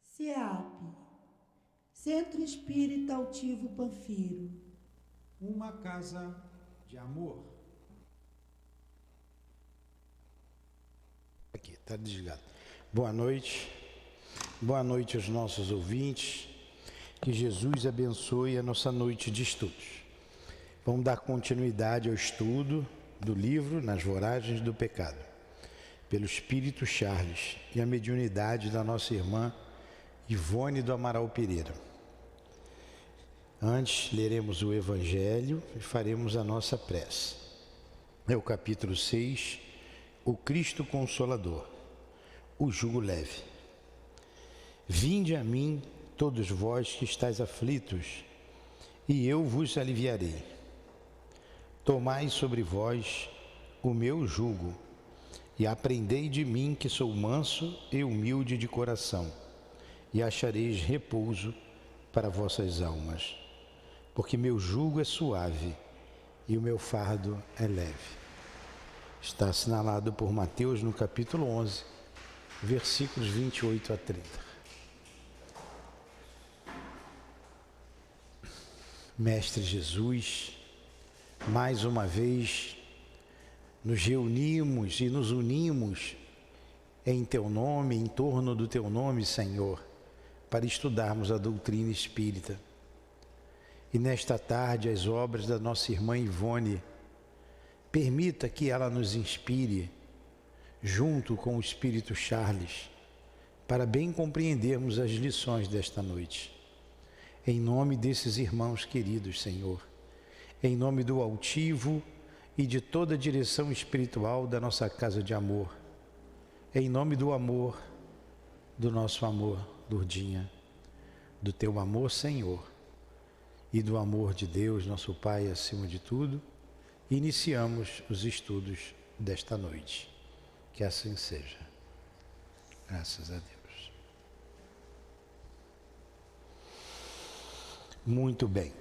CEAP, Centro Espírita Altivo Panfiro. Uma casa de amor. Aqui, está desligado. Boa noite aos nossos ouvintes. Que Jesus abençoe a nossa noite de estudos. Vamos dar continuidade ao estudo do livro Nas Voragens do Pecado, pelo Espírito Charles e a mediunidade da nossa irmã Ivone do Amaral Pereira. Antes, leremos o Evangelho e faremos a nossa prece. É o capítulo 6, o Cristo Consolador, o jugo leve. Vinde a mim, todos vós que estáis aflitos, e eu vos aliviarei. Tomai sobre vós o meu jugo, e aprendei de mim, que sou manso e humilde de coração, e achareis repouso para vossas almas. Porque meu jugo é suave e o meu fardo é leve. Está assinalado por Mateus no capítulo 11, versículos 28 a 30. Mestre Jesus, mais uma vez nos reunimos e nos unimos em Teu nome, em torno do Teu nome, Senhor, para estudarmos a doutrina espírita. E nesta tarde as obras da nossa irmã Ivone, permita que ela nos inspire, junto com o Espírito Charles, para bem compreendermos as lições desta noite. Em nome desses irmãos queridos, Senhor, em nome do altivo e de toda a direção espiritual da nossa casa de amor, em nome do amor, do nosso amor, Lourdinha, do Teu amor, Senhor, e do amor de Deus, nosso Pai, acima de tudo, iniciamos os estudos desta noite. Que assim seja. Graças a Deus. Muito bem.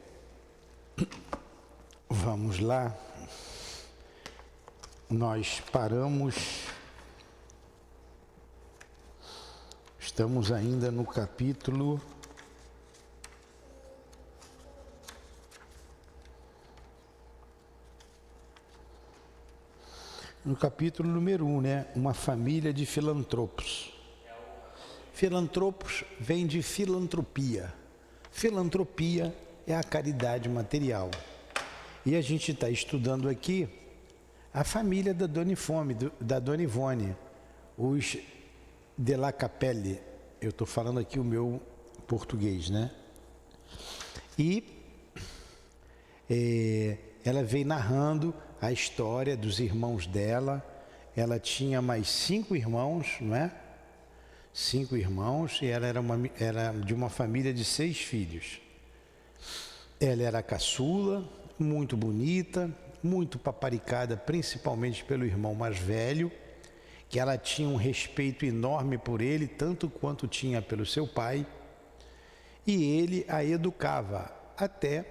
Vamos lá. Nós paramos. Estamos ainda no capítulo número 1, né? Uma família de filantropos. Filantropos vem de filantropia. Filantropia é a caridade material. E a gente está estudando aqui a família da Dona Ivone, os de la Capelle. Eu estou falando aqui o meu português, né? E ela vem narrando a história dos irmãos dela. Ela tinha mais 5 irmãos, não é? 5 irmãos, e ela era de uma família de 6 filhos. Ela era caçula, muito bonita, muito paparicada, principalmente pelo irmão mais velho, que ela tinha um respeito enorme por ele, tanto quanto tinha pelo seu pai, e ele a educava, até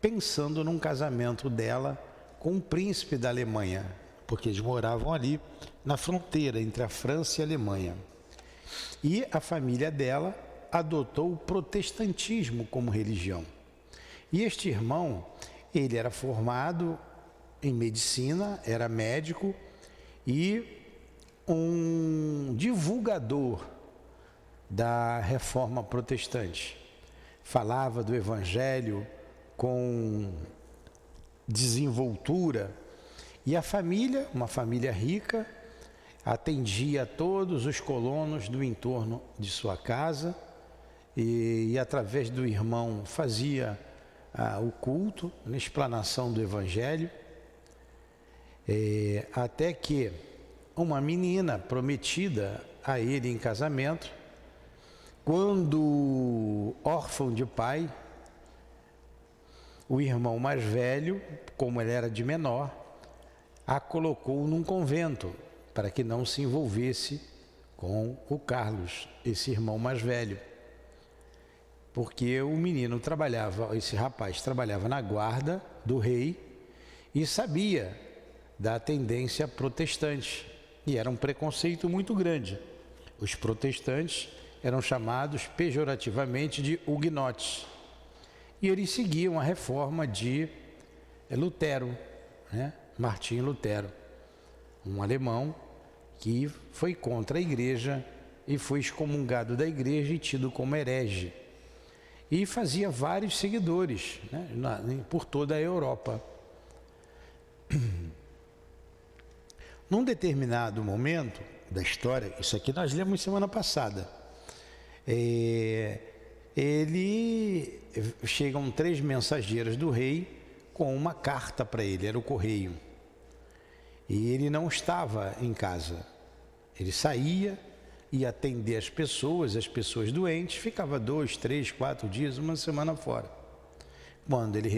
pensando num casamento dela com um príncipe da Alemanha, porque eles moravam ali na fronteira entre a França e a Alemanha. E a família dela adotou o protestantismo como religião. E este irmão, ele era formado em medicina, era médico e um divulgador da reforma protestante. Falava do evangelho com desenvoltura, e a família, uma família rica, atendia a todos os colonos do entorno de sua casa e através do irmão fazia o culto, na explanação do evangelho, até que uma menina prometida a ele em casamento, quando órfão de pai, o irmão mais velho, como ele era de menor, a colocou num convento para que não se envolvesse com o Carlos, esse irmão mais velho. Porque o menino esse rapaz trabalhava na guarda do rei e sabia da tendência protestante. E era um preconceito muito grande. Os protestantes eram chamados pejorativamente de huguenotes. E eles seguiam a reforma de Lutero, né? Martim Lutero, um alemão que foi contra a igreja e foi excomungado da igreja e tido como herege. E fazia vários seguidores, né, por toda a Europa. Num determinado momento da história, isso aqui nós lemos semana passada, chegam 3 mensageiros do rei com uma carta para ele, era o correio. E ele não estava em casa, ele saía, ia atender as pessoas doentes, ficava 2, 3, 4 dias, uma semana fora. Quando ele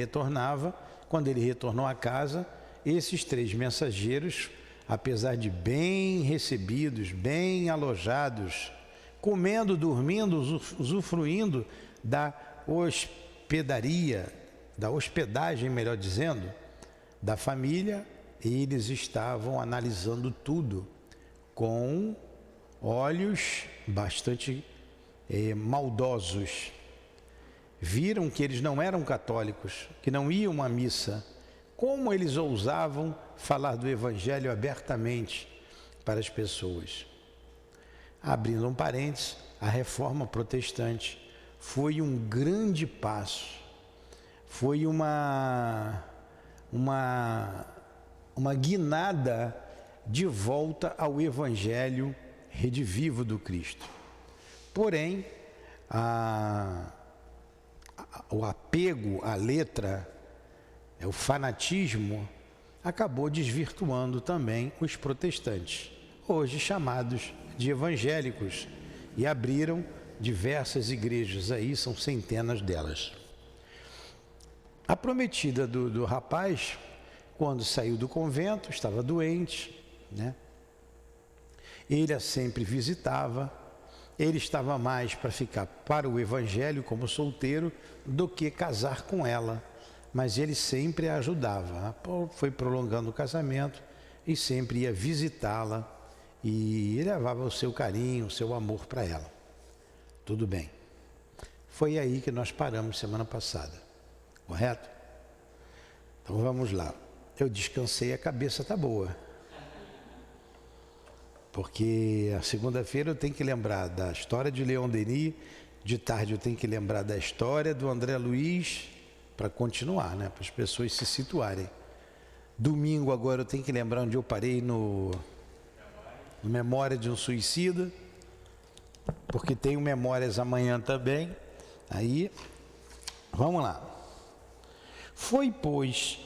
retornou à casa, esses 3 mensageiros, apesar de bem recebidos, bem alojados, comendo, dormindo, usufruindo da hospedagem, melhor dizendo, da família, eles estavam analisando tudo com olhos bastante maldosos. Viram que eles não eram católicos, que não iam à missa. Como eles ousavam falar do Evangelho abertamente para as pessoas? Abrindo um parênteses, a reforma protestante foi um grande passo, foi uma guinada de volta ao Evangelho redivivo do Cristo. Porém, o apego à letra, o fanatismo, acabou desvirtuando também os protestantes, hoje chamados de evangélicos, e abriram diversas igrejas aí, são centenas delas. A prometida do rapaz, quando saiu do convento, estava doente, né? Ele a sempre visitava, ele estava mais para ficar para o evangelho como solteiro do que casar com ela, mas ele sempre a ajudava. Foi prolongando o casamento e sempre ia visitá-la e levava o seu carinho, o seu amor para ela. Tudo bem. Foi aí que nós paramos semana passada, correto? Então vamos lá. Eu descansei, a cabeça está boa. Porque a segunda-feira eu tenho que lembrar da história de Leon Denis, de tarde eu tenho que lembrar da história do André Luiz, para continuar, né? Para as pessoas se situarem. Domingo agora eu tenho que lembrar onde eu parei no Memória de um Suicida, porque tenho memórias amanhã também. Aí, vamos lá. Foi, pois,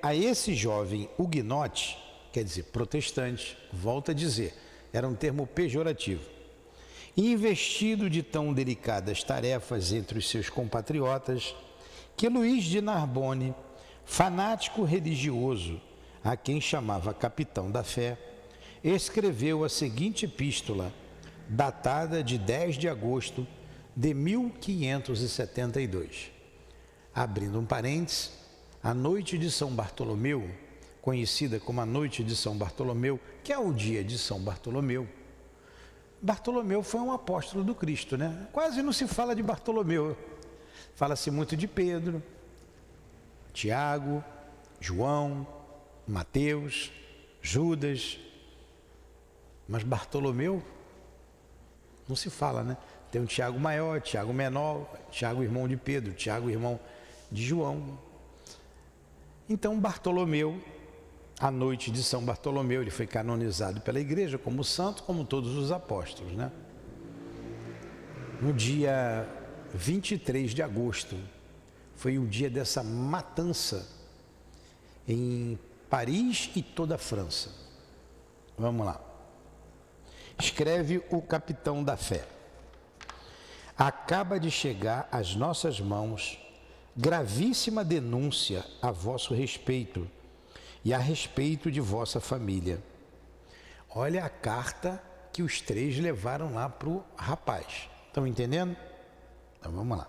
a esse jovem huguenote, quer dizer, protestante, volta a dizer, era um termo pejorativo, investido de tão delicadas tarefas entre os seus compatriotas, que Luís de Narbonne, fanático religioso, a quem chamava capitão da fé, escreveu a seguinte epístola, datada de 10 de agosto de 1572. Abrindo um parênteses, a noite de São Bartolomeu, conhecida como a noite de São Bartolomeu, que é o dia de São Bartolomeu. Bartolomeu foi um apóstolo do Cristo, né? Quase não se fala de Bartolomeu. Fala-se muito de Pedro, Tiago, João, Mateus, Judas, mas Bartolomeu não se fala, né? Tem um Tiago maior, Tiago menor, Tiago irmão de Pedro, Tiago irmão de João. Então Bartolomeu, a noite de São Bartolomeu, ele foi canonizado pela igreja como santo, como todos os apóstolos, né? No dia 23 de agosto, foi o dia dessa matança em Paris e toda a França. Vamos lá. Escreve o capitão da fé. Acaba de chegar às nossas mãos gravíssima denúncia a vosso respeito e a respeito de vossa família. Olha a carta que os 3 levaram lá para o rapaz. Estão entendendo? Então vamos lá.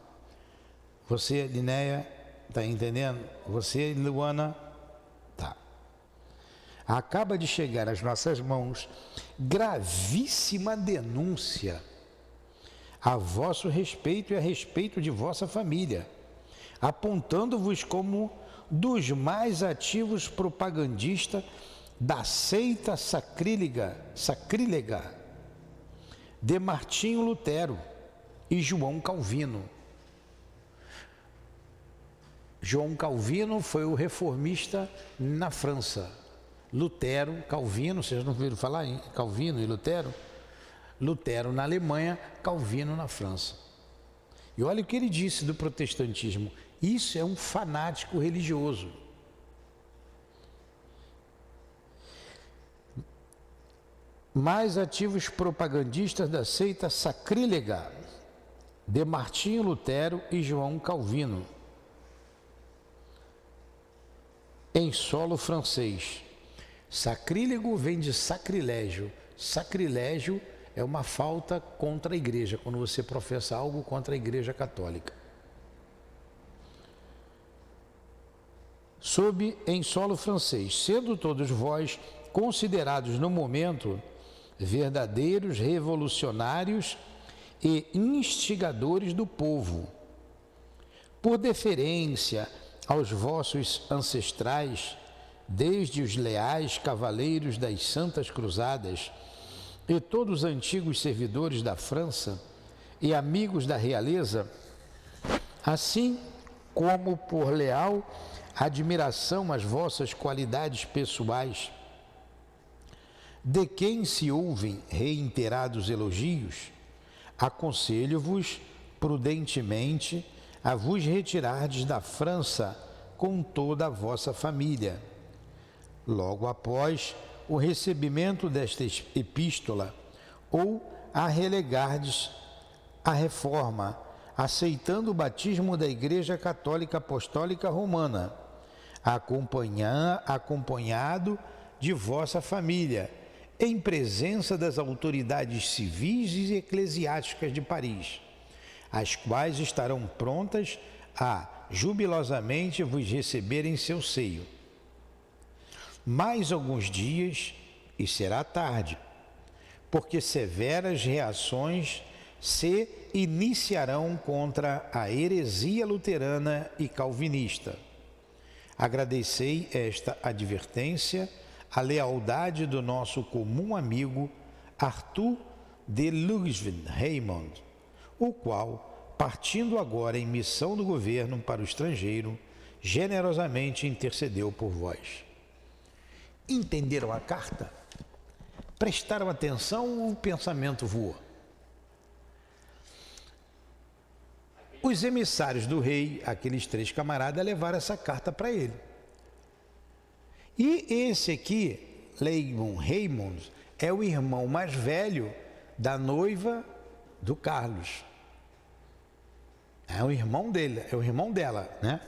Você, Linéia, está entendendo? Você, Luana, tá. acaba de chegar às nossas mãos gravíssima denúncia a vosso respeito e a respeito de vossa família, apontando-vos como dos mais ativos propagandistas da seita sacrílega de Martinho Lutero e João Calvino. João Calvino foi o reformista na França. Lutero, Calvino, vocês não ouviram falar em Calvino e Lutero? Lutero na Alemanha, Calvino na França. E olha o que ele disse do protestantismo: isso é um fanático religioso. Mais ativos propagandistas da seita sacrílega de Martinho Lutero e João Calvino, em solo francês. Sacrílego vem de sacrilégio. Sacrilégio é uma falta contra a igreja, quando você professa algo contra a igreja católica. Sob em solo francês, sendo todos vós considerados no momento verdadeiros revolucionários e instigadores do povo, por deferência aos vossos ancestrais, desde os leais cavaleiros das Santas Cruzadas e todos os antigos servidores da França e amigos da realeza, assim como por leal admiração às vossas qualidades pessoais, de quem se ouvem reiterados elogios, aconselho-vos prudentemente a vos retirardes da França com toda a vossa família. Logo após o recebimento desta epístola, ou a relegardes a reforma, aceitando o batismo da Igreja Católica Apostólica Romana, acompanhado de vossa família, em presença das autoridades civis e eclesiásticas de Paris, as quais estarão prontas a jubilosamente vos receber em seu seio. Mais alguns dias, e será tarde, porque severas reações se iniciarão contra a heresia luterana e calvinista. Agradecei esta advertência à lealdade do nosso comum amigo Arthur de Ludwig-Raymond, o qual, partindo agora em missão do governo para o estrangeiro, generosamente intercedeu por vós. Entenderam a carta? Prestaram atenção ou o pensamento voou? Os emissários do rei, aqueles 3 camaradas, levaram essa carta para ele. E esse aqui, Raymond, é o irmão mais velho da noiva do Carlos. É o irmão dele, é o irmão dela, né?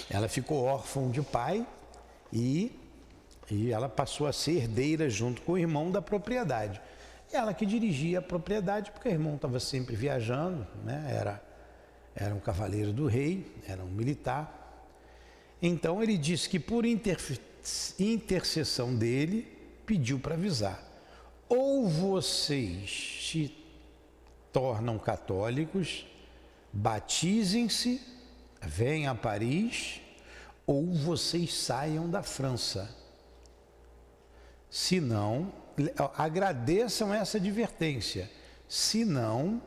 Ela ficou órfã de pai e ela passou a ser herdeira junto com o irmão da propriedade. Ela que dirigia a propriedade, porque o irmão estava sempre viajando, né? Era um cavaleiro do rei, era um militar. Então ele disse que por intercessão dele, pediu para avisar: ou vocês se tornam católicos, batizem-se, venham a Paris, ou vocês saiam da França. Se não, agradeçam essa advertência. Se não,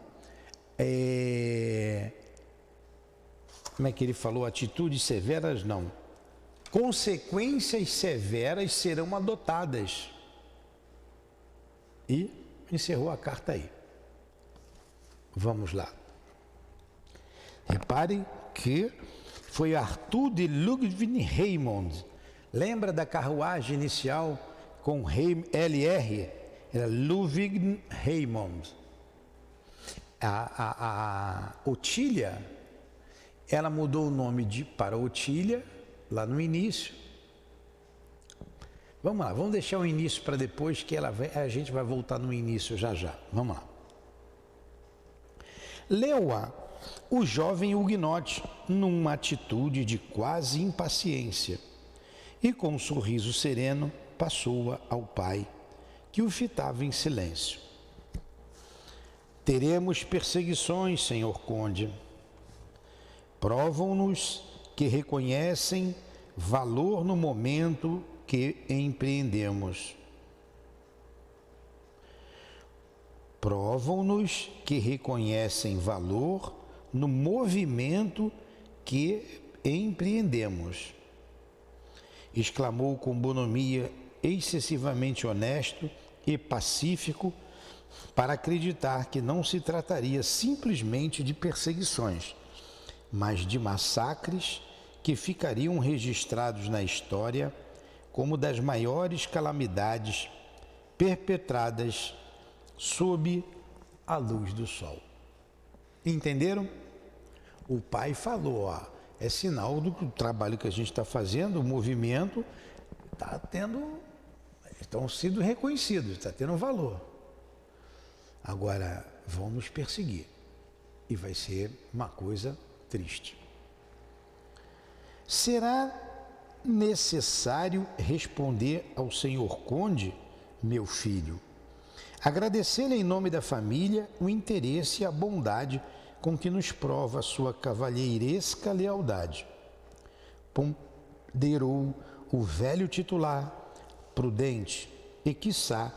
como é que ele falou? Atitudes severas, não. Consequências severas serão adotadas. E encerrou a carta aí. Vamos lá. Reparem que foi Arthur de Ludwig-Raymond. Lembra da carruagem inicial com LR? Era Ludwig-Raymond. A Otília, ela mudou o nome para Otília lá no início. Vamos lá, vamos deixar o início para depois, que a gente vai voltar no início já. Vamos lá. Leu-a o jovem huguenote numa atitude de quase impaciência e com um sorriso sereno repassou-a ao pai, que o fitava em silêncio. Teremos perseguições, senhor conde. Provam-nos que reconhecem valor no momento que empreendemos. Provam-nos que reconhecem valor no movimento que empreendemos. Exclamou com bonomia, excessivamente honesto e pacífico, para acreditar que não se trataria simplesmente de perseguições, mas de massacres que ficariam registrados na história como das maiores calamidades perpetradas sob a luz do sol. Entenderam? O pai falou, ó, é sinal do trabalho que a gente está fazendo, o movimento está tendo, estão sendo reconhecidos, está tendo valor. Agora, vão nos perseguir e vai ser uma coisa triste. Será necessário responder ao senhor conde, meu filho, agradecer-lhe em nome da família o interesse e a bondade com que nos prova a sua cavalheiresca lealdade. Ponderou o velho titular, prudente e, quiçá,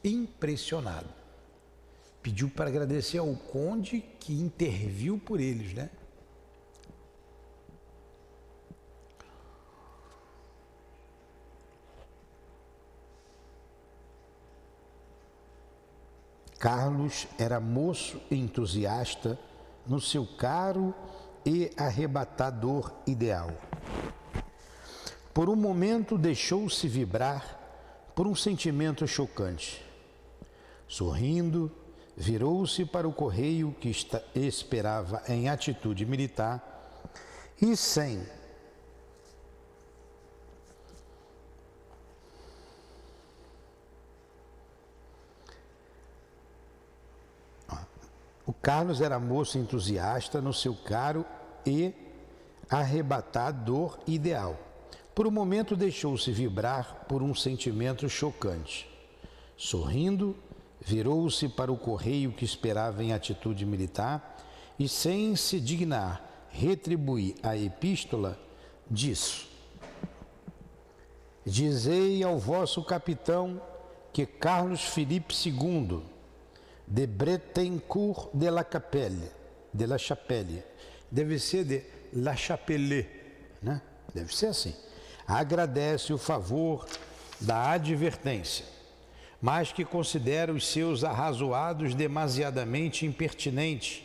impressionado. Pediu para agradecer ao conde que interviu por eles, né? Carlos era moço entusiasta no seu caro e arrebatador ideal. Por um momento deixou-se vibrar por um sentimento chocante. Sorrindo, virou-se para o correio que esperava em atitude militar e sem O Carlos era moço entusiasta no seu caro e arrebatador ideal. Por um momento deixou-se vibrar por um sentimento chocante. Sorrindo, virou-se para o correio que esperava em atitude militar e, sem se dignar retribuir a epístola, disse: Dizei ao vosso capitão que Carlos Felipe II, de Bretencourt de la Chapelle, deve ser de La Chapelle, né? Deve ser assim. Agradece o favor da advertência, mas que considera os seus arrazoados demasiadamente impertinentes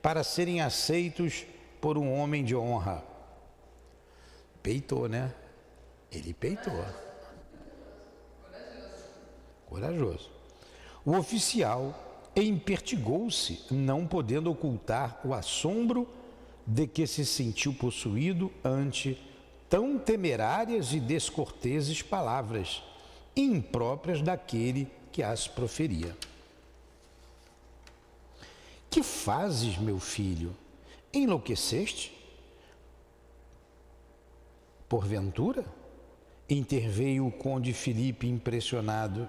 para serem aceitos por um homem de honra. Peitou, né? Ele peitou. Corajoso. O oficial empertigou-se, não podendo ocultar o assombro de que se sentiu possuído ante tão temerárias e descorteses palavras, impróprias daquele que as proferia. Que fazes, meu filho? Enlouqueceste? Porventura? Interveio o conde Filipe impressionado.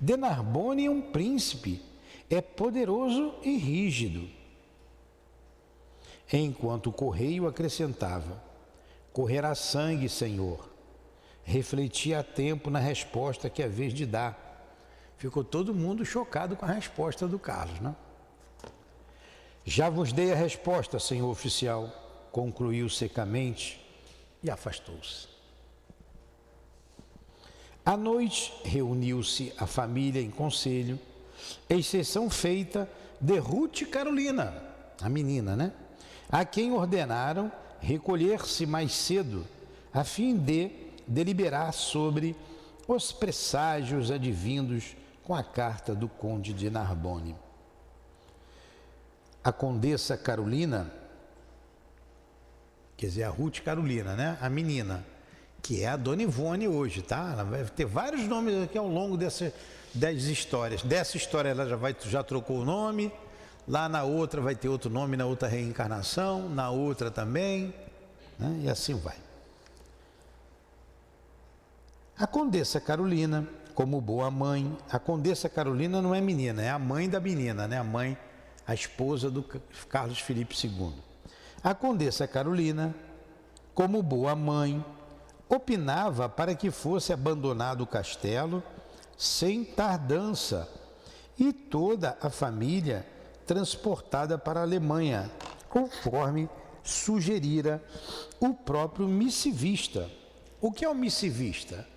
De Narbonne é um príncipe, é poderoso e rígido. Enquanto o correio acrescentava: correrá sangue, senhor. Refletia a tempo na resposta que haveis de dar. Ficou todo mundo chocado com a resposta do Carlos, né? Já vos dei a resposta, senhor oficial, concluiu secamente e afastou-se. À noite, reuniu-se a família em conselho, exceção feita de Ruth Carolina, a menina, né? A quem ordenaram recolher-se mais cedo, a fim de deliberar sobre os presságios advindos com a carta do conde de Narbonne. A condessa Carolina, quer dizer, a Ruth Carolina, né? A menina, que é a Dona Ivone hoje, tá? Ela vai ter vários nomes aqui ao longo das histórias. Dessa história ela já trocou o nome, lá na outra vai ter outro nome, na outra reencarnação, na outra também, né? E assim vai. A Condessa Carolina, como boa mãe, a Condessa Carolina não é menina, é a mãe da menina, né? A esposa do Carlos Felipe II. A Condessa Carolina, como boa mãe, opinava para que fosse abandonado o castelo sem tardança e toda a família transportada para a Alemanha, conforme sugerira o próprio missivista. O que é o missivista?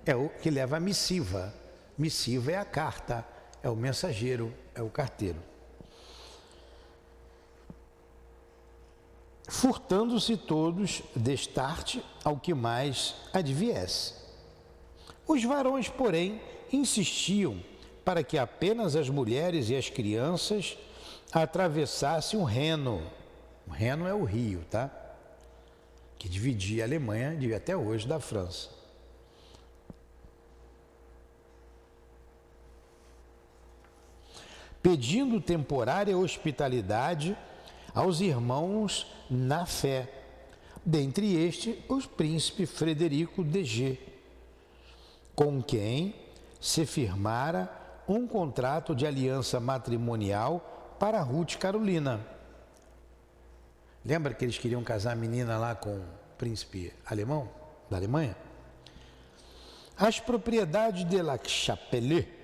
É o que leva a missiva. Missiva é a carta, é o mensageiro, é o carteiro. Furtando-se todos destarte ao que mais adviesse. Os varões, porém, insistiam para que apenas as mulheres e as crianças atravessassem o Reno. O Reno é o rio, tá? Que dividia a Alemanha, até hoje, da França. Pedindo temporária hospitalidade aos irmãos na fé, dentre estes o príncipe Frederico de G, com quem se firmara um contrato de aliança matrimonial para Ruth Carolina. Lembra que eles queriam casar a menina lá com o príncipe alemão, da Alemanha? As propriedades de La Chapelle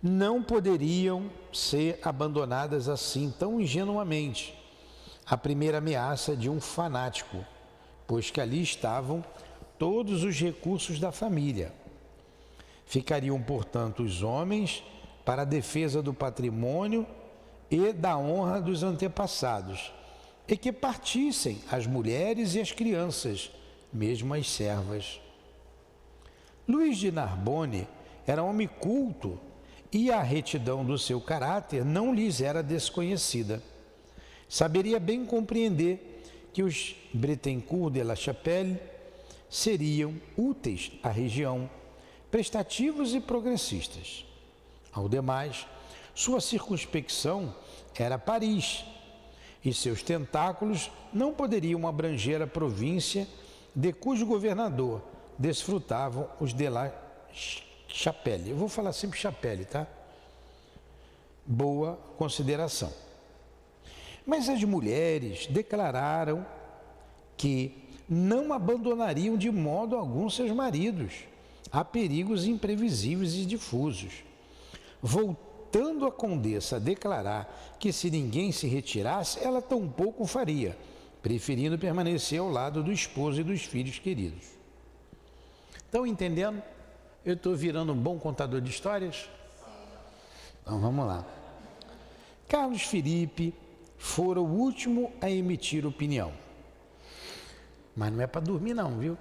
não poderiam ser abandonadas assim tão ingenuamente, à primeira ameaça de um fanático, pois que ali estavam todos os recursos da família. Ficariam, portanto, os homens para a defesa do patrimônio e da honra dos antepassados, e que partissem as mulheres e as crianças, mesmo as servas. Luís de Narbonne era homem culto e a retidão do seu caráter não lhes era desconhecida. Saberia bem compreender que os Bretencourt de La Chapelle seriam úteis à região, prestativos e progressistas. Ao demais, sua circunspecção era Paris, e seus tentáculos não poderiam abranger a província de cujo governador desfrutavam os de La Chapelle. Eu vou falar sempre Chapelle, tá? Boa consideração. Mas as mulheres declararam que não abandonariam de modo algum seus maridos a perigos imprevisíveis e difusos. Voltando a condessa a declarar que se ninguém se retirasse, ela tampouco o faria, preferindo permanecer ao lado do esposo e dos filhos queridos. Estão entendendo? Eu estou virando um bom contador de histórias? Então vamos lá. Carlos Felipe fora o último a emitir opinião. Mas não é para dormir não, viu?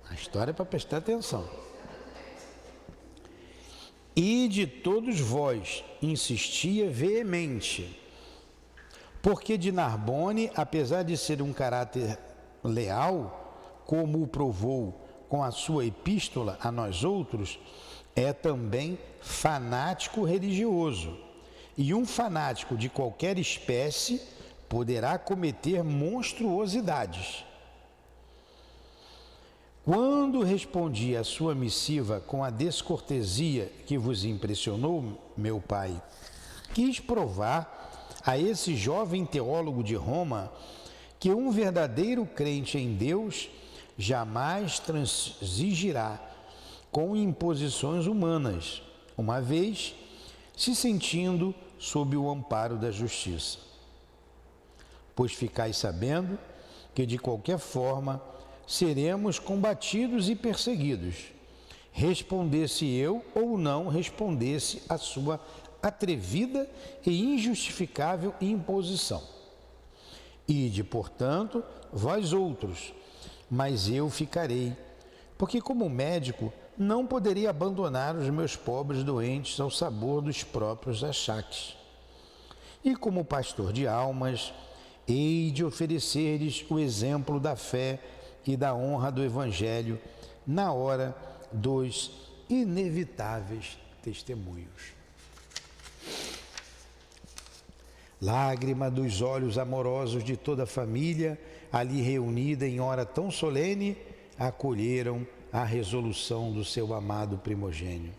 A história é para prestar atenção. E de todos vós insistia veemente, porque de Narbonne, apesar de ser um caráter leal, como o provou com a sua epístola a nós outros, é também fanático religioso. E um fanático de qualquer espécie poderá cometer monstruosidades. Quando respondi a sua missiva com a descortesia que vos impressionou, meu pai, quis provar a esse jovem teólogo de Roma que um verdadeiro crente em Deus jamais transigirá com imposições humanas, uma vez se sentindo sob o amparo da justiça. Pois ficais sabendo que de qualquer forma seremos combatidos e perseguidos, respondesse eu ou não respondesse a sua atrevida e injustificável imposição. Ide, portanto, vós outros, mas eu ficarei, porque como médico não poderia abandonar os meus pobres doentes ao sabor dos próprios achaques. E como pastor de almas, hei de oferecer-lhes o exemplo da fé e da honra do Evangelho na hora dos inevitáveis testemunhos. Lágrima dos olhos amorosos de toda a família, ali reunida em hora tão solene, acolheram a resolução do seu amado primogênio.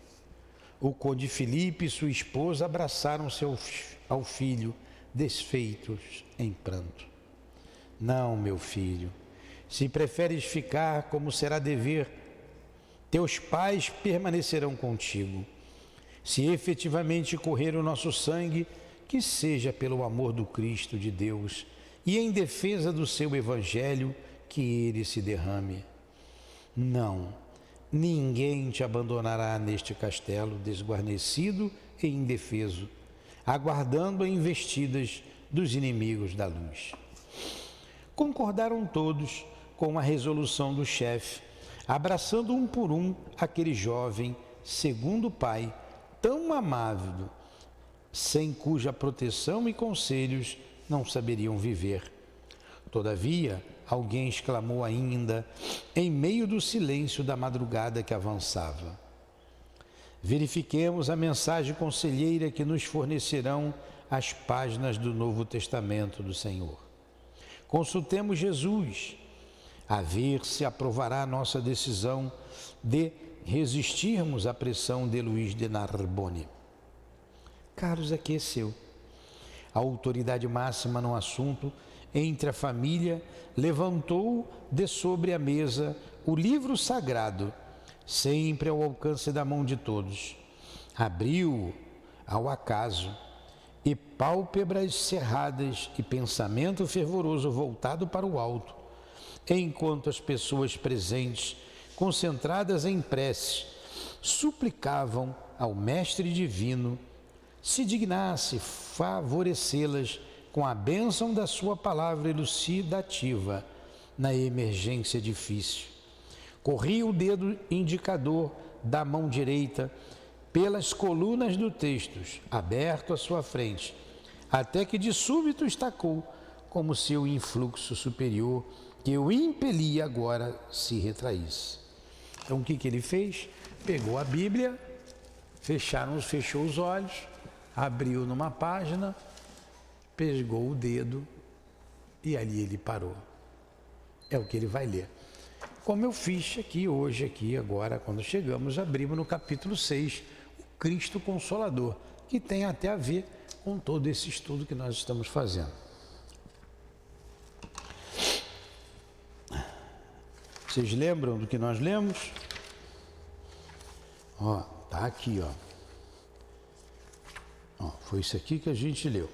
O conde Filipe e sua esposa abraçaram-se ao filho, desfeitos em pranto. Não, meu filho, se preferes ficar como será dever, teus pais permanecerão contigo. Se efetivamente correr o nosso sangue, que seja pelo amor do Cristo de Deus e em defesa do seu Evangelho que ele se derrame. Não, ninguém te abandonará neste castelo desguarnecido e indefeso, aguardando as investidas dos inimigos da luz. Concordaram todos com a resolução do chefe, abraçando um por um aquele jovem, segundo o pai, tão amável, sem cuja proteção e conselhos não saberiam viver. Todavia, alguém exclamou ainda, em meio do silêncio da madrugada que avançava: verifiquemos a mensagem conselheira que nos fornecerão as páginas do Novo Testamento do Senhor. Consultemos Jesus, a ver se aprovará a nossa decisão de resistirmos à pressão de Luís de Narbonne. Carlos aqueceu. A autoridade máxima no assunto entre a família levantou de sobre a mesa o livro sagrado, sempre ao alcance da mão de todos. Abriu-o ao acaso, e pálpebras cerradas e pensamento fervoroso voltado para o alto, enquanto as pessoas presentes, concentradas em preces, suplicavam ao Mestre Divino se dignasse favorecê-las com a bênção da sua palavra elucidativa na emergência difícil. Corria o dedo indicador da mão direita pelas colunas do texto, aberto à sua frente, até que de súbito estacou, como se o influxo superior que o impelia agora se retraísse. Então o que ele fez? Pegou a Bíblia, fechou os olhos, abriu numa página, pegou o dedo e ali ele parou. É o que ele vai ler. Como eu fiz hoje, agora, quando chegamos, abrimos no capítulo 6, o Cristo Consolador, que tem até a ver com todo esse estudo que nós estamos fazendo. Vocês lembram do que nós lemos? Tá aqui, foi isso aqui que a gente leu.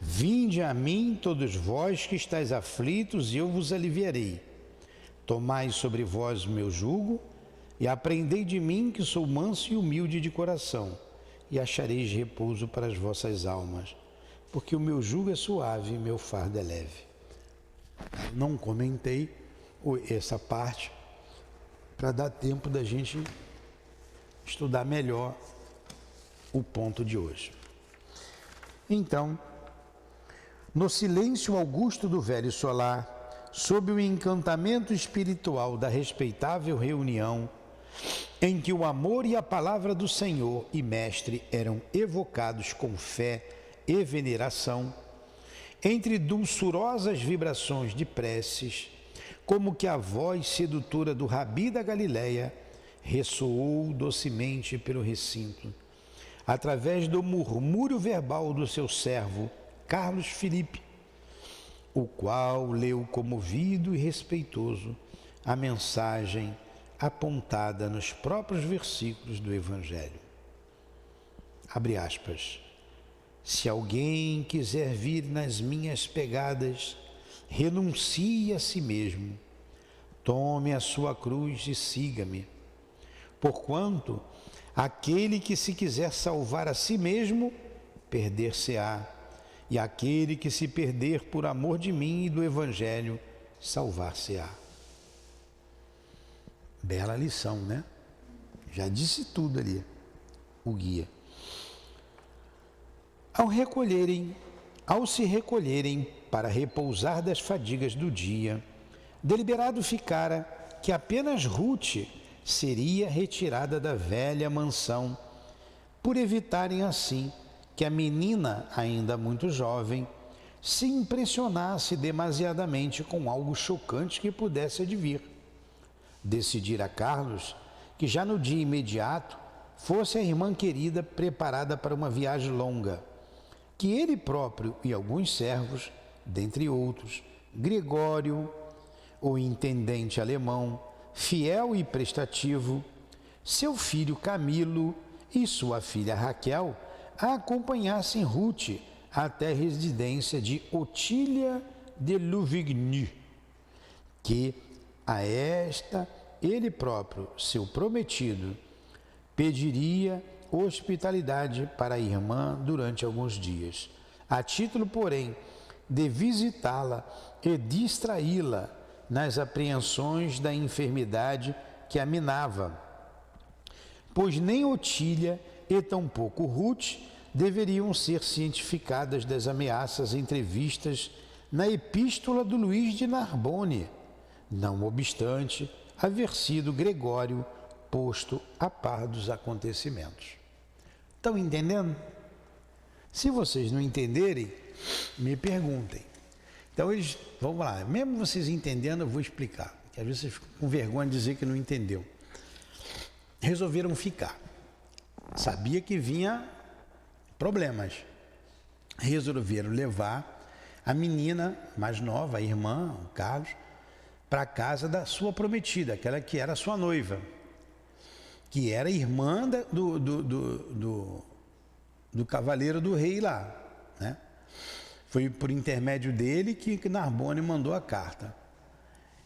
Vinde a mim, todos vós que estáis aflitos, e eu vos aliviarei. Tomai sobre vós o meu jugo, e aprendei de mim, que sou manso e humilde de coração, e achareis repouso para as vossas almas, porque o meu jugo é suave e meu fardo é leve. Não comentei essa parte para dar tempo da gente estudar melhor o ponto de hoje. Então, no silêncio augusto do velho solar, sob o encantamento espiritual da respeitável reunião, em que o amor e a palavra do Senhor e Mestre eram evocados com fé e veneração, entre dulçurosas vibrações de preces, como que a voz sedutora do Rabi da Galileia ressoou docemente pelo recinto, através do murmúrio verbal do seu servo, Carlos Filipe, o qual leu comovido e respeitoso a mensagem apontada nos próprios versículos do Evangelho. Abre aspas. Se alguém quiser vir nas minhas pegadas, renuncie a si mesmo, tome a sua cruz e siga-me. Porquanto, aquele que se quiser salvar a si mesmo, perder-se-á, e aquele que se perder por amor de mim e do Evangelho, salvar-se-á. Bela lição, né? Já disse tudo ali, o guia. Ao se recolherem para repousar das fadigas do dia, deliberado ficara que apenas Ruth seria retirada da velha mansão, por evitarem assim que a menina, ainda muito jovem, se impressionasse demasiadamente com algo chocante que pudesse advir. Decidira Carlos que já no dia imediato fosse a irmã querida preparada para uma viagem longa, que ele próprio e alguns servos, dentre outros, Gregório, o intendente alemão, fiel e prestativo, seu filho Camilo e sua filha Raquel, a acompanhassem Ruth até a residência de Otília de Louvigny, que a esta ele próprio, seu prometido, pediria hospitalidade para a irmã durante alguns dias, a título, porém, de visitá-la e distraí-la nas apreensões da enfermidade que a minava, pois nem Otília e tampouco Ruth deveriam ser cientificadas das ameaças entrevistas na epístola do Luís de Narbonne, não obstante haver sido Gregório posto a par dos acontecimentos. Estão entendendo? Se vocês não entenderem, me perguntem. Então vamos lá, mesmo vocês entendendo, eu vou explicar, que às vezes vocês ficam com vergonha de dizer que não entendeu. Resolveram ficar. Sabia que vinha problemas. Resolveram levar a menina mais nova, a irmã, o Carlos, para a casa da sua prometida, aquela que era sua noiva, que era irmã do cavaleiro do rei lá, né? Foi por intermédio dele que Narbonne mandou a carta.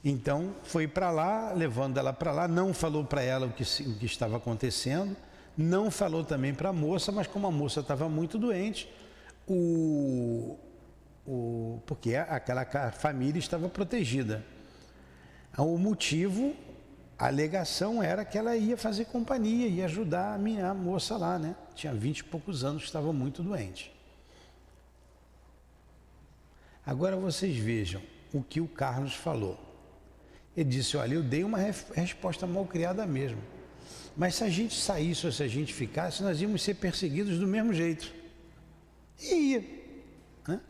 Então foi para lá, levando ela para lá, não falou para ela o que estava acontecendo, não falou também para a moça, mas como a moça estava muito doente, porque aquela família estava protegida. O motivo, a alegação era que ela ia fazer companhia, ia ajudar a moça lá, né? Tinha 20 e poucos anos, estava muito doente. Agora vocês vejam o que o Carlos falou. Ele disse, olha, eu dei uma resposta mal criada mesmo. Mas se a gente saísse ou se a gente ficasse, nós íamos ser perseguidos do mesmo jeito. E ia, né?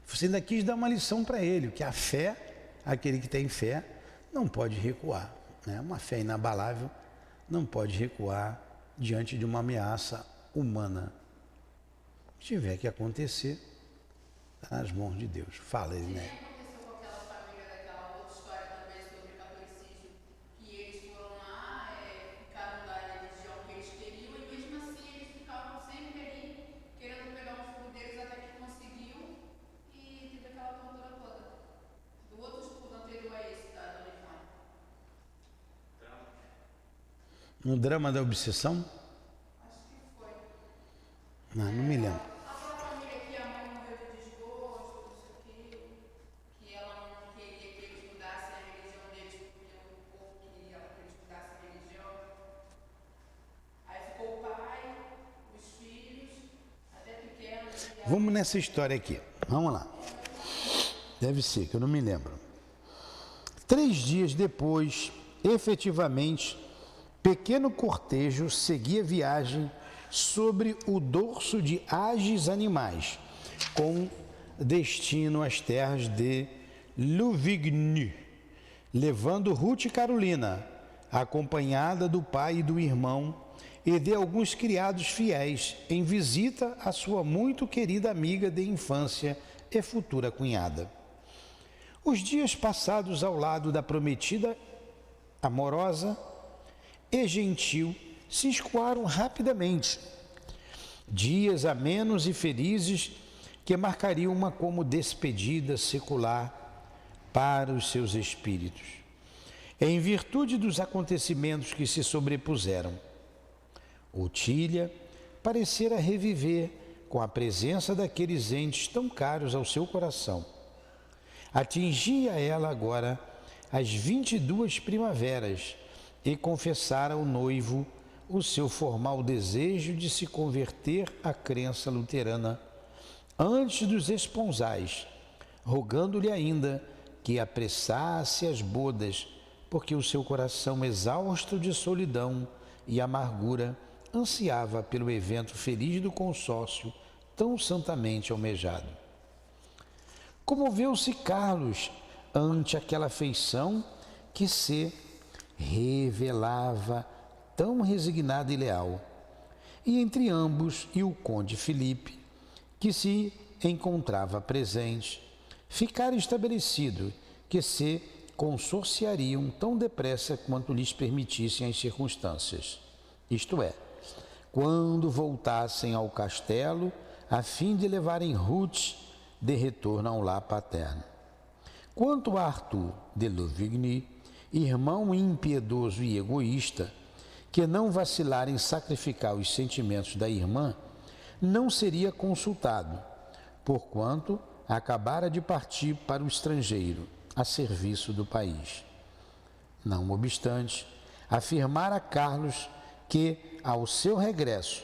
Você ainda quis dar uma lição para ele, que a fé, aquele que tem fé, não pode recuar, né? Uma fé inabalável não pode recuar diante de uma ameaça humana. Se tiver que acontecer, está nas mãos de Deus. Fala, Eliné. Aconteceu com aquela família daquela outra história também sobre catolicismo, que eles foram lá, ficaram da religião que eles queriam e mesmo assim eles ficavam sempre ali querendo pegar o filho deles até que conseguiu e teve aquela tortura toda. Do outro estudo anterior a esse, da Dona Ivone. No drama da obsessão? Acho que foi. Não me lembro. Aquela família que a mãe morreu de desgosto, não sei o quê, que ela não queria que eles mudassem a religião deles porque o povo queria que eles mudassem a religião. Aí ficou o pai, os filhos, até pequenos. Vamos nessa história aqui. Vamos lá. Deve ser, que eu não me lembro. 3 dias depois, efetivamente, pequeno cortejo seguia viagem sobre o dorso de ágeis animais, com destino às terras de Louvigny, levando Ruth e Carolina, acompanhada do pai e do irmão, e de alguns criados fiéis, em visita à sua muito querida amiga de infância e futura cunhada. Os dias passados ao lado da prometida amorosa e gentil se escoaram rapidamente. Dias amenos e felizes que marcariam uma como despedida secular para os seus espíritos, em virtude dos acontecimentos que se sobrepuseram. Otília parecera reviver com a presença daqueles entes tão caros ao seu coração. Atingia ela agora as 22 primaveras e confessara ao noivo o seu formal desejo de se converter à crença luterana antes dos esponsais, rogando-lhe ainda que apressasse as bodas, porque o seu coração exausto de solidão e amargura ansiava pelo evento feliz do consórcio tão santamente almejado. Comoveu-se Carlos ante aquela afeição que se revelava tão resignada e leal. E entre ambos e o conde Felipe, que se encontrava presente, ficara estabelecido que se consorciariam tão depressa quanto lhes permitissem as circunstâncias. Isto é, quando voltassem ao castelo, a fim de levarem Ruth de retorno ao lar paterno. Quanto a Arthur de Louvigny, irmão impiedoso e egoísta, que não vacilara em sacrificar os sentimentos da irmã, não seria consultado, porquanto acabara de partir para o estrangeiro, a serviço do país. Não obstante, afirmara Carlos que, ao seu regresso,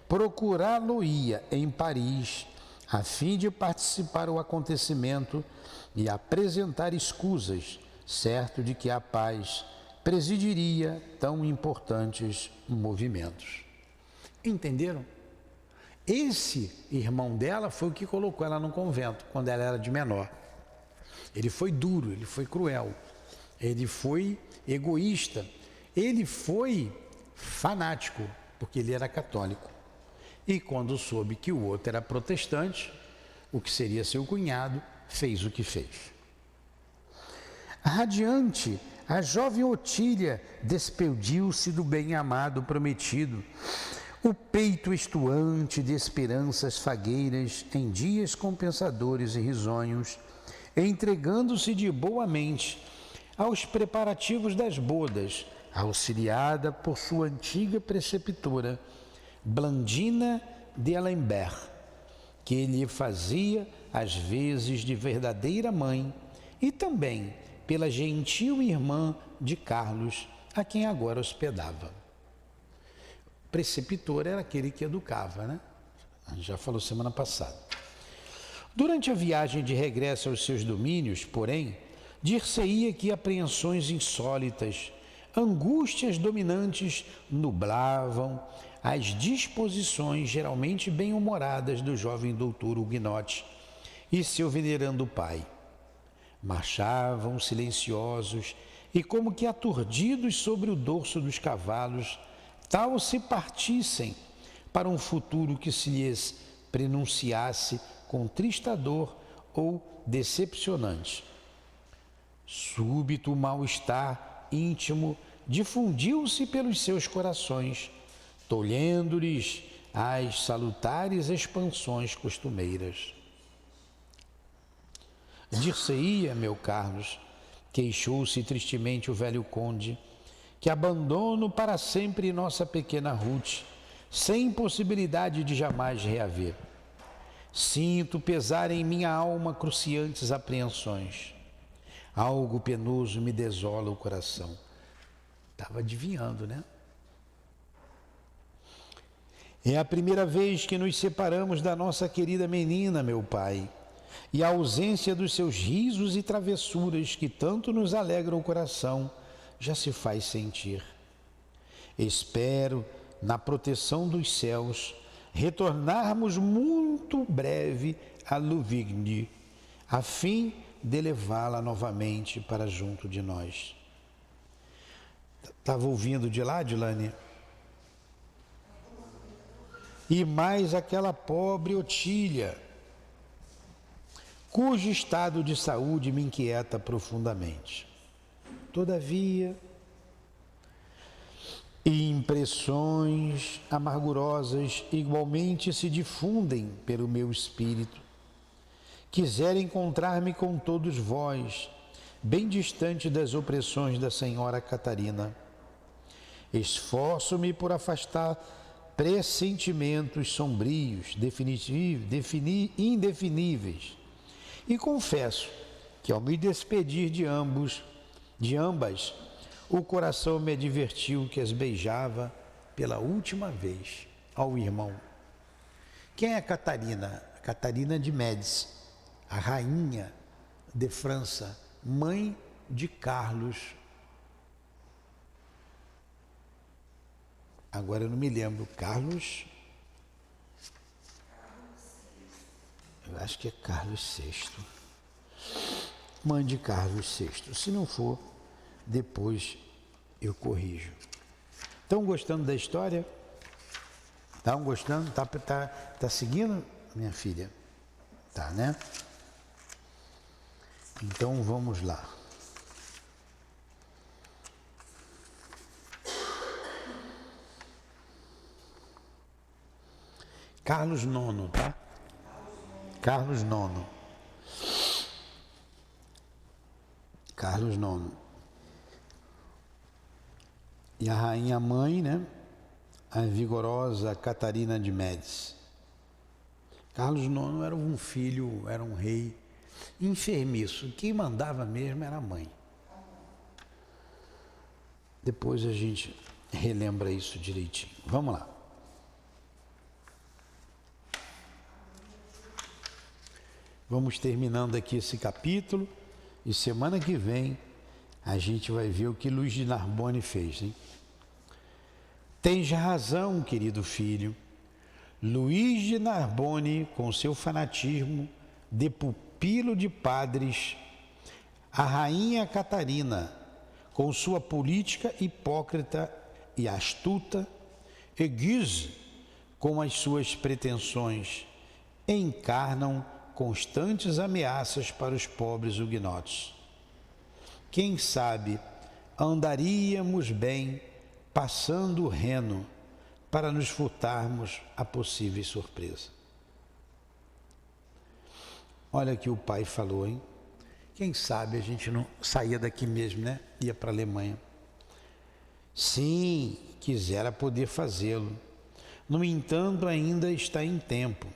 procurá-lo-ia em Paris, a fim de participar do acontecimento e apresentar escusas, certo de que a paz presidiria tão importantes movimentos. Entenderam? Esse irmão dela foi o que colocou ela no convento, quando ela era de menor. Ele foi duro, ele foi cruel, ele foi egoísta, ele foi fanático, porque ele era católico. E quando soube que o outro era protestante, o que seria seu cunhado, fez o que fez. Radiante, a jovem Otília despediu-se do bem-amado prometido, o peito estuante de esperanças fagueiras em dias compensadores e risonhos, entregando-se de boa mente aos preparativos das bodas, auxiliada por sua antiga preceptora, Blandina de Alembert, que lhe fazia as vezes de verdadeira mãe, e também pela gentil irmã de Carlos, a quem agora hospedava. Preceptor era aquele que educava, né? A gente já falou semana passada. Durante a viagem de regresso aos seus domínios, porém, dir-se-ia que apreensões insólitas, angústias dominantes nublavam as disposições geralmente bem-humoradas do jovem doutor Huguenote e seu venerando pai. Marchavam silenciosos e como que aturdidos sobre o dorso dos cavalos, tal se partissem para um futuro que se lhes prenunciasse contristador ou decepcionante. Súbito mal-estar íntimo difundiu-se pelos seus corações, tolhendo-lhes as salutares expansões costumeiras. Dir-se-ia, meu Carlos, queixou-se tristemente o velho conde, que abandono para sempre nossa pequena Ruth, sem possibilidade de jamais reaver. Sinto pesar em minha alma cruciantes apreensões. Algo penoso me desola o coração. Estava adivinhando, né? É a primeira vez que nos separamos da nossa querida menina, meu pai, e a ausência dos seus risos e travessuras que tanto nos alegram o coração já se faz sentir. Espero, na proteção dos céus, retornarmos muito breve a Louvigny, a fim de levá-la novamente para junto de nós. Estava ouvindo de lá, Dilane? E mais aquela pobre Otília, cujo estado de saúde me inquieta profundamente. Todavia, impressões amargurosas igualmente se difundem pelo meu espírito. Quisera encontrar-me com todos vós, bem distante das opressões da senhora Catarina. Esforço-me por afastar pressentimentos sombrios, indefiníveis, e confesso que ao me despedir de ambas, o coração me advertiu que as beijava pela última vez. Ao irmão. Quem é Catarina? Catarina de Médici, a rainha de França, mãe de Carlos. Agora eu não me lembro. Carlos? Eu acho que é Carlos VI. mande Carlos VI. Se não for, depois eu corrijo. Estão gostando da história? Estão gostando? Tá seguindo, minha filha? Tá, né? Então vamos lá. Carlos IX, tá? Carlos IX. Carlos IX. E a rainha mãe, né? A vigorosa Catarina de Médici. Carlos IX era um filho, era um rei enfermiço. Quem mandava mesmo era a mãe. Depois a gente relembra isso direitinho. Vamos lá. Vamos terminando aqui esse capítulo e semana que vem a gente vai ver o que Luís de Narbonne fez, hein? Tens razão, querido filho. Luís de Narbonne, com seu fanatismo de pupilo de padres, a rainha Catarina, com sua política hipócrita e astuta, e Guise, com as suas pretensões, encarnam constantes ameaças para os pobres huguenotes. Quem sabe andaríamos bem passando o Reno para nos furtarmos a possível surpresa. Olha que o pai falou, hein? Quem sabe a gente não saía daqui mesmo, né? Ia para a Alemanha. Sim, quisera poder fazê-lo. No entanto, ainda está em tempo.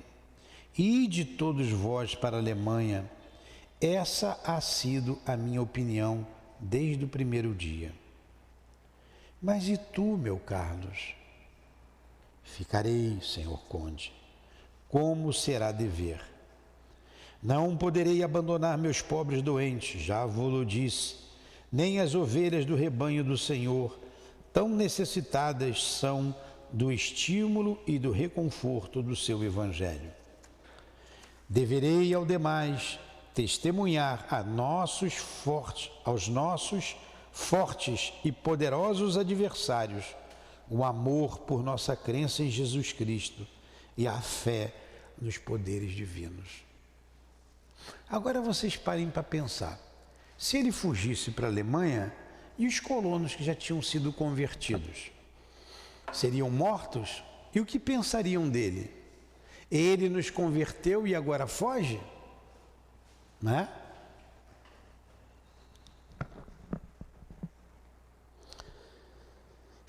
Ide todos vós para a Alemanha. Essa ha sido a minha opinião desde o primeiro dia. Mas e tu, meu Carlos? Ficarei, senhor conde, como será dever. Não poderei abandonar meus pobres doentes, já vou-lo disse, nem as ovelhas do rebanho do Senhor, tão necessitadas são do estímulo e do reconforto do seu Evangelho. Deverei, ao demais, testemunhar aos nossos fortes e poderosos adversários o amor por nossa crença em Jesus Cristo e a fé nos poderes divinos. Agora vocês parem para pensar. Se ele fugisse para a Alemanha, e os colonos que já tinham sido convertidos? Seriam mortos? E o que pensariam dele? Ele nos converteu e agora foge? Né?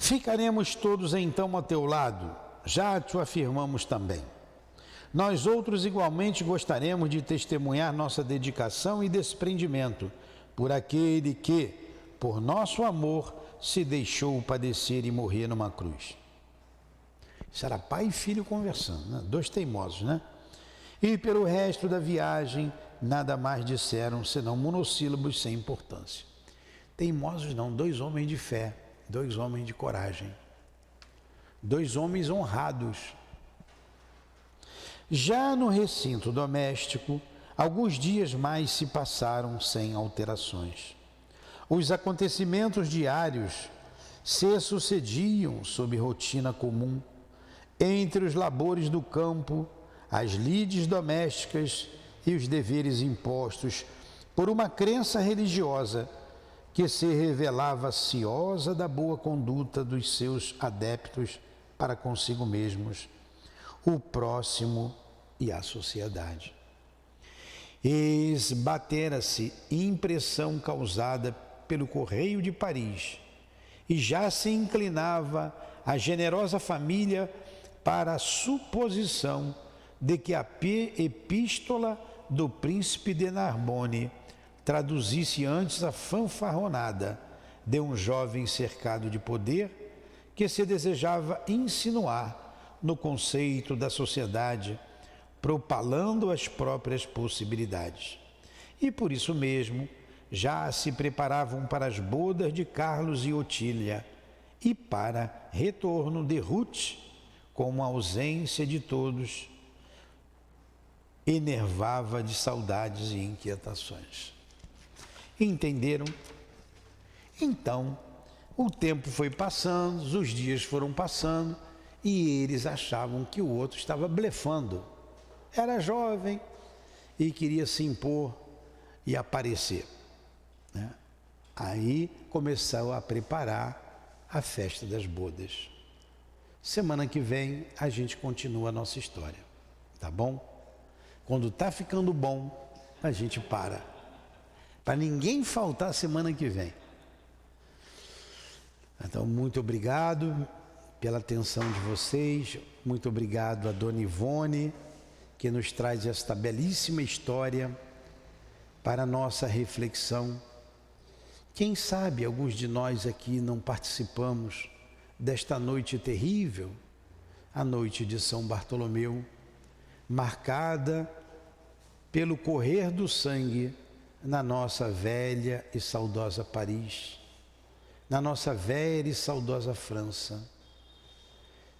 Ficaremos todos então ao teu lado, já te afirmamos também. Nós outros igualmente gostaríamos de testemunhar nossa dedicação e desprendimento por aquele que, por nosso amor, se deixou padecer e morrer numa cruz. Isso era pai e filho conversando, né? Dois teimosos, né? E pelo resto da viagem, nada mais disseram senão monossílabos sem importância. Teimosos não, dois homens de fé, dois homens de coragem, dois homens honrados. Já no recinto doméstico, alguns dias mais se passaram sem alterações. Os acontecimentos diários se sucediam sob rotina comum, entre os labores do campo, as lides domésticas e os deveres impostos por uma crença religiosa que se revelava ciosa da boa conduta dos seus adeptos para consigo mesmos, o próximo e a sociedade. Esbatera-se impressão causada pelo Correio de Paris e já se inclinava a generosa família para a suposição de que a epístola do príncipe de Narbonne traduzisse antes a fanfarronada de um jovem cercado de poder que se desejava insinuar no conceito da sociedade, propalando as próprias possibilidades. E por isso mesmo, já se preparavam para as bodas de Carlos e Otília e para retorno de Ruth, com a ausência de todos, enervava de saudades e inquietações. Entenderam? Então, o tempo foi passando, os dias foram passando e eles achavam que o outro estava blefando. Era jovem e queria se impor e aparecer, né? Aí começou a preparar a festa das bodas. Semana que vem a gente continua a nossa história, tá bom? Quando tá ficando bom, a gente para ninguém faltar semana que vem. Então, muito obrigado pela atenção de vocês, muito obrigado a Dona Ivone, que nos traz esta belíssima história para a nossa reflexão. Quem sabe alguns de nós aqui não participamos desta noite terrível, a noite de São Bartolomeu, marcada pelo correr do sangue na nossa velha e saudosa Paris, na nossa velha e saudosa França.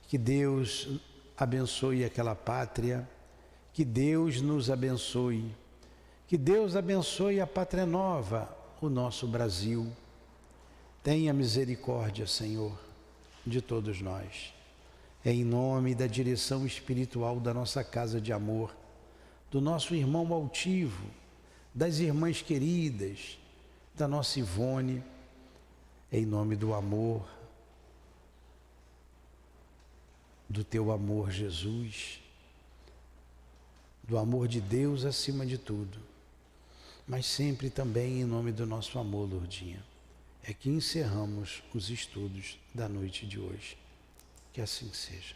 Que Deus abençoe aquela pátria, que Deus nos abençoe, que Deus abençoe a pátria nova, o nosso Brasil. Tenha misericórdia, Senhor, de todos nós. É em nome da direção espiritual da nossa casa de amor, do nosso irmão altivo, das irmãs queridas, da nossa Ivone, em nome do amor, do teu amor, Jesus, do amor de Deus acima de tudo, mas sempre também em nome do nosso amor, Lourdinha, é que encerramos os estudos da noite de hoje. Que assim seja.